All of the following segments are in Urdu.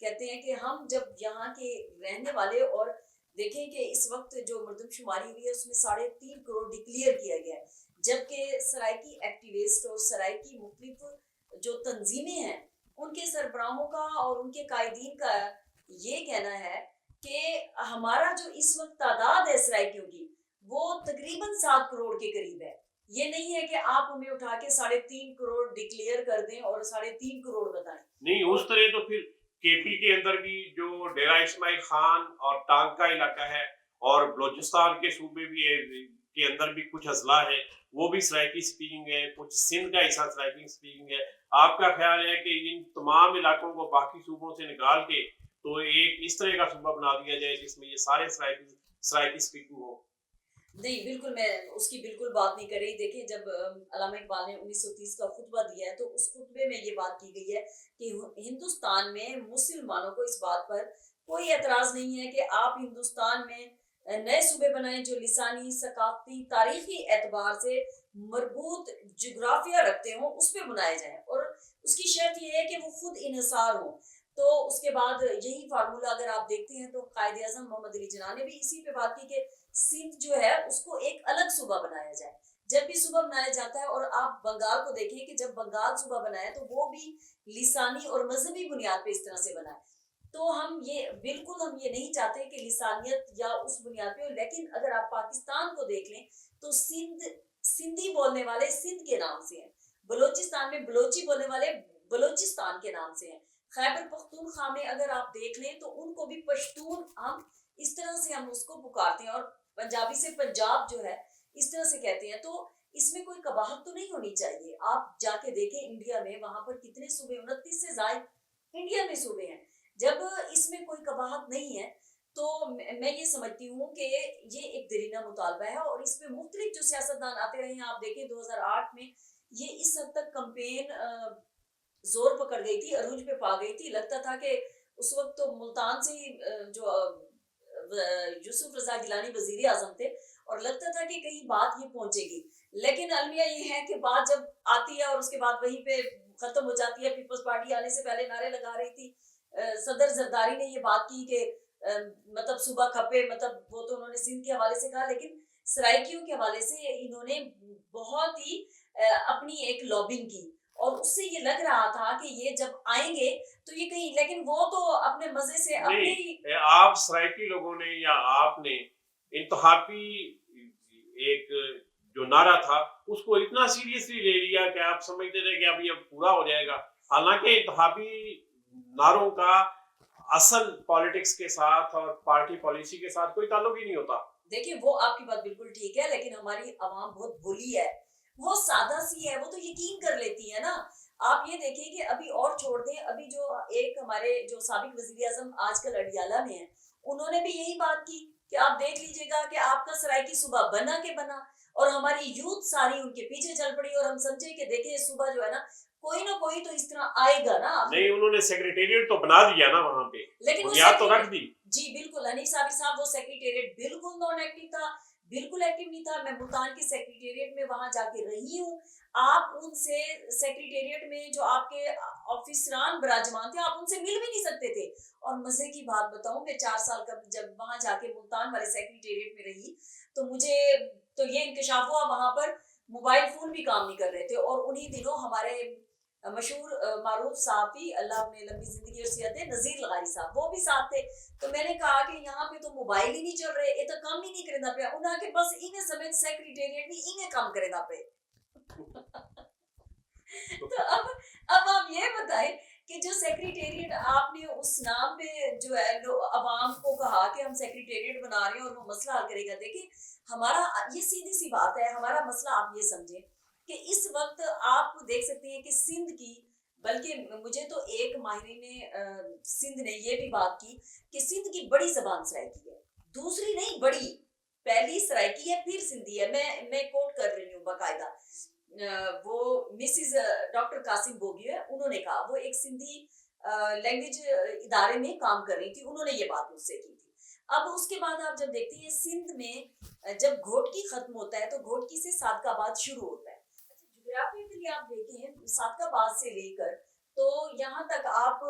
کہتے ہیں کہ ہم جب یہاں کے رہنے والے اور دیکھیں کہ اس وقت جو مردم شماری ہوئی ہے اس میں 3.5 کروڑ ڈکلیئر کیا گیا ہے، جبکہ سرائکی ایکٹیوسٹ اور سرائکی مختلف جو تنظیمیں ہیں ان کے سربراہوں کا اور ان کے قائدین کا یہ کہنا ہے کہ ہمارا جو اس وقت تعداد ہے سرائکیوں کی وہ تقریباً 7 کروڑ کے قریب ہے. یہ نہیں ہے کہ آپ ہمیں اٹھا کے 3.5 کروڑ ڈکلیئر کر دیں اور 3.5 کروڑ بتائیں. نہیں اس طرح تو پھر کے پی کے اندر بھی جو ڈیرہ اسماعیل خان اور ٹانگ کا علاقہ ہے اور بلوچستان کے صوبے بھی کے اندر بھی کچھ اضلاع ہے وہ بھی سرائکی سپیکنگ ہے، کچھ سندھ کا حصہ سرائکی سپیکنگ ہے. آپ کا خیال ہے کہ ان تمام علاقوں کو باقی صوبوں سے نکال کے تو ایک اس طرح کا صوبہ بنا دیا جائے جس میں یہ سارے سرائکی سپیکنگ ہو؟ نہیں بالکل، میں اس کی بالکل بات نہیں کر رہی. دیکھیں جب علامہ اقبال نے 1930 کا خطبہ دیا ہے تو اس خطبے میں یہ بات کی گئی ہے کہ ہندوستان میں مسلمانوں کو اس بات پر کوئی اعتراض نہیں ہے کہ آپ ہندوستان میں نئے صوبے بنائیں جو لسانی، ثقافتی، تاریخی اعتبار سے مربوط جغرافیہ رکھتے ہوں، اس پہ بنائے جائیں اور اس کی شرط یہ ہے کہ وہ خود انحصار ہوں. تو اس کے بعد یہی فارمولہ اگر آپ دیکھتے ہیں تو قائد اعظم محمد علی جناح نے بھی اسی پہ بات کی کہ سندھ جو ہے اس کو ایک الگ صوبہ بنایا جائے. جب بھی صوبہ بنایا جاتا ہے اور آپ بنگال کو دیکھیں کہ جب بنگال صوبہ بنایا تو وہ بھی لسانی اور مذہبی بنیاد پہ اس طرح سے بنا ہے. تو ہم یہ نہیں چاہتے کہ لسانیت یا اس بنیاد پہ، لیکن اگر آپ پاکستان کو دیکھ لیں تو سندھی بولنے والے سندھ کے نام سے ہیں، بلوچستان میں بلوچی بولنے والے بلوچستان کے نام سے ہیں، خیبر پختونخوا میں اگر آپ دیکھ لیں تو ان کو بھی پشتون ہم اس طرح سے ہم اس کو پکارتے ہیں، اور پنجابی سے پنجاب جو ہے اس طرح سے کہتے ہیں. تو اس میں کوئی قباحت تو نہیں ہونی چاہیے. آپ جا کے دیکھیں انڈیا میں وہاں پر کتنے صوبے، 29 سے زائد انڈیا میں صوبے ہیں. جب اس میں کوئی قباحت نہیں ہے تو میں یہ سمجھتی ہوں کہ یہ ایک دیرینہ مطالبہ ہے اور اس میں مختلف جو سیاستدان آتے رہے ہیں. آپ دیکھیں 2008 میں یہ اس حد تک کمپین زور پکڑ گئی تھی، عروج پہ پا گئی تھی. لگتا تھا کہ اس وقت تو ملتان سے ہی جو یوسف رضا گیلانی وزیر اعظم تھے اور لگتا تھا کہ کہیں بات یہ پہنچے گی، لیکن المیہ یہ ہے کہ بات جب آتی ہے اور اس کے بعد وہیں پہ ختم ہو جاتی ہے. پیپلز پارٹی آنے سے پہلے نعرے لگا رہی تھی، صدر زرداری نے یہ بات کی کہ مطلب صوبہ کھپے، مطلب وہ تو انہوں نے سندھ کے حوالے سے کہا، لیکن سرائکیوں کے حوالے سے انہوں نے بہت ہی اپنی ایک لابنگ کی اور اس سے یہ لگ رہا تھا کہ یہ جب آئیں گے تو یہ کہیں، لیکن وہ تو اپنے مزے سے اپنے ہی. آپ سرائکی لوگوں نے یا آپ نے انتخابی ایک جو نعرہ تھا اس کو اتنا سیریسلی لے لیا کہ آپ سمجھتے تھے کہ اب یہ پورا ہو جائے گا، حالانکہ انتخابی نعروں کا اصل پالیٹکس کے ساتھ اور پارٹی پالیسی کے ساتھ کوئی تعلق ہی نہیں ہوتا. دیکھیں وہ آپ کی بات بالکل ٹھیک ہے، لیکن ہماری عوام بہت بھولی ہے، وہ سادہ سی ہے، وہ تو یقین کر لیتی ہے نا. آپ یہ دیکھیں کہ ابھی اور چھوڑ دیں، ابھی جو ایک ہمارے جو سابق وزیر اعظم آج کل اڈیالہ میں ہیں انہوں نے بھی یہی بات کی کہ آپ دیکھ لیجئے گا کہ آپ کا سرائکی صوبہ بنا کے بنا، اور ہماری یوتھ ساری ان کے پیچھے چل پڑی اور ہم سمجھے کہ دیکھیں یہ صوبہ جو ہے نا کوئی نہ کوئی تو اس طرح آئے گا نا. نہیں انہوں نے سیکریٹریٹ تو بنا دیا نا وہاں پہ، لیکن بنیاد تو رکھ دی. جی بالکل، حنیف صاحب وہ سیکریٹریٹ بالکل نان ایکٹیو تھا، بالکل ایکٹیو نہیں تھا. میں ملتان کی سیکریٹریٹ میں وہاں جا کے رہی ہوں. آپ ان سے سیکریٹریٹ میں جو آپ کے آفیسران براجمان تھے آپ ان سے مل بھی نہیں سکتے تھے. اور مزے کی بات بتاؤں، میں 4 سال کا جب وہاں جا کے ملتان والے سیکریٹریٹ میں رہی تو مجھے تو یہ انکشاف ہوا وہاں پر موبائل فون بھی کام نہیں کر رہے تھے. اور انہی دنوں ہمارے مشہور معروف صحافی، اللہ انہیں لمبی زندگی اور صحت دے، نذیر لغاری صاحب وہ بھی ساتھ تھے. تو میں نے کہا کہ یہاں پہ تو موبائل ہی نہیں چل رہے، یہ تو کام ہی نہیں کرنا پیا. انہاں کے بس انہیں سمیت سیکریٹریٹ بھی انہیں کام کرنا پے. تو اب آپ یہ بتائیں کہ جو سیکریٹریٹ آپ نے اس نام پہ جو ہے عوام کو کہا کہ ہم سیکریٹریٹ بنا رہے ہیں اور وہ مسئلہ حل کرے گا. دیکھیں ہمارا یہ سیدھی سی بات ہے، ہمارا مسئلہ آپ یہ سمجھیں کہ اس وقت آپ دیکھ سکتے ہیں کہ سندھ کی، بلکہ مجھے تو ایک ماہرین سندھ نے یہ بھی بات کی کہ سندھ کی بڑی زبان سرائکی ہے، دوسری نہیں بڑی، پہلی سرائکی ہے پھر سندھی ہے. میں کوٹ کر رہی ہوں باقاعدہ، وہ مسز ڈاکٹر قاسم بوگی ہے، انہوں نے کہا، وہ ایک سندھی لینگویج ادارے میں کام کر رہی تھی، انہوں نے یہ بات مجھ سے کی تھی. اب اس کے بعد آپ جب دیکھتے ہیں سندھ میں جب گھوٹکی ختم ہوتا ہے تو گھوٹکی سے صادق آباد شروع ہوتا ہے. جغرافیکلی آپ دیکھیں صادق آباد سے لے کر تو یہاں تک آپ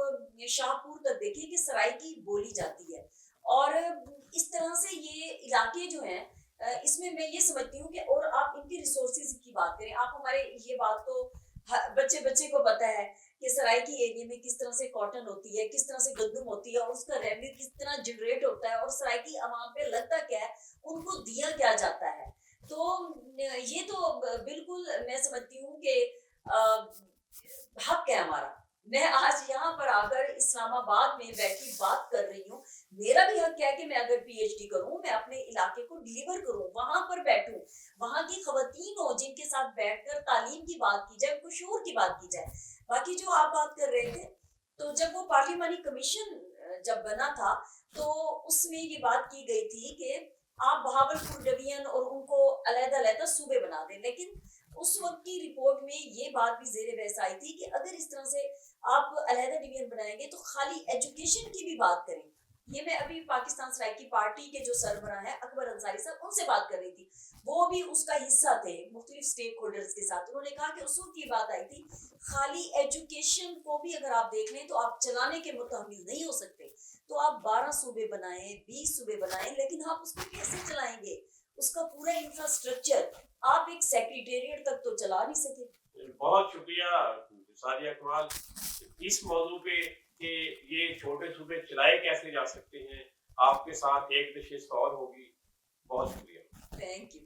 شاہپور تک دیکھیں کہ سرائکی بولی جاتی ہے. اور اس طرح سے یہ علاقے جو ہیں اس میں یہ سمجھتی ہوں کہ اور آپ ان کی ریسورسز کی بات کریں, آپ ہمارے یہ بات تو بچے بچے کو پتا ہے کہ سرائکی ایریا میں کس طرح سے کاٹن ہوتی ہے, کس طرح سے گندم ہوتی ہے, اور اس کا ریونیو کس طرح جنریٹ ہوتا ہے, اور سرائکی عوام پہ لگتا کیا ہے, ان کو دیا کیا جاتا ہے. تو یہ تو بالکل میں سمجھتی ہوں کہ حق ہے ہمارا. میں آج یہاں پر آ کر اسلام آباد میں بیٹھی بات کر رہی ہوں, میرا بھی حق ہے کہ میں اگر پی ایچ ڈی کروں, میں اپنے علاقے کو ڈیلیور کروں, وہاں پر بیٹھوں, وہاں کی خواتین ہو جن کے ساتھ بیٹھ کر تعلیم کی بات کی جائے, ان کو شعور کی بات کی جائے. باقی جو آپ بات کر رہے تھے, تو جب وہ پارلیمانی کمیشن جب بنا تھا تو اس میں یہ بات کی گئی تھی کہ آپ بہاولپور ڈویژن اور ان کو علیحدہ علیحدہ صوبے بنا دیں, لیکن اس وقت کی رپورٹ میں یہ بات بھی زیر بحث آئی تھی کہ اگر اس طرح سے آپ علیحدہ ڈویژن بنائیں گے تو خالی ایجوکیشن کی بھی بات کریں. یہ میں ابھی پاکستان سرائکی پارٹی کے جو سربراہ ہیں اکبر انصاری صاحب, ان سے بات کر رہی تھی, وہ بھی اس کا حصہ تھے مختلف سٹیک ہولڈرز کے ساتھ. انہوں نے کہا کہ اس وقت یہ بات آئی تھی خالی ایجوکیشن کو بھی اگر آپ دیکھ لیں تو آپ چلانے کے متحمل نہیں ہو سکتے, تو آپ 12 صوبے بنائیں, 20 صوبے بنائیں, لیکن آپ اس کو کیسے چلائیں گے, اس کا پورا انفراسٹرکچر آپ ایک سیکریٹریٹ تک تو چلا نہیں سکے. بہت شکریہ ساریہ کمال اس موضوع پہ کہ یہ چھوٹے صوبے چلائے کیسے جا سکتے ہیں. آپ کے ساتھ ایک نشست اور ہوگی. بہت شکریہ. Thank you.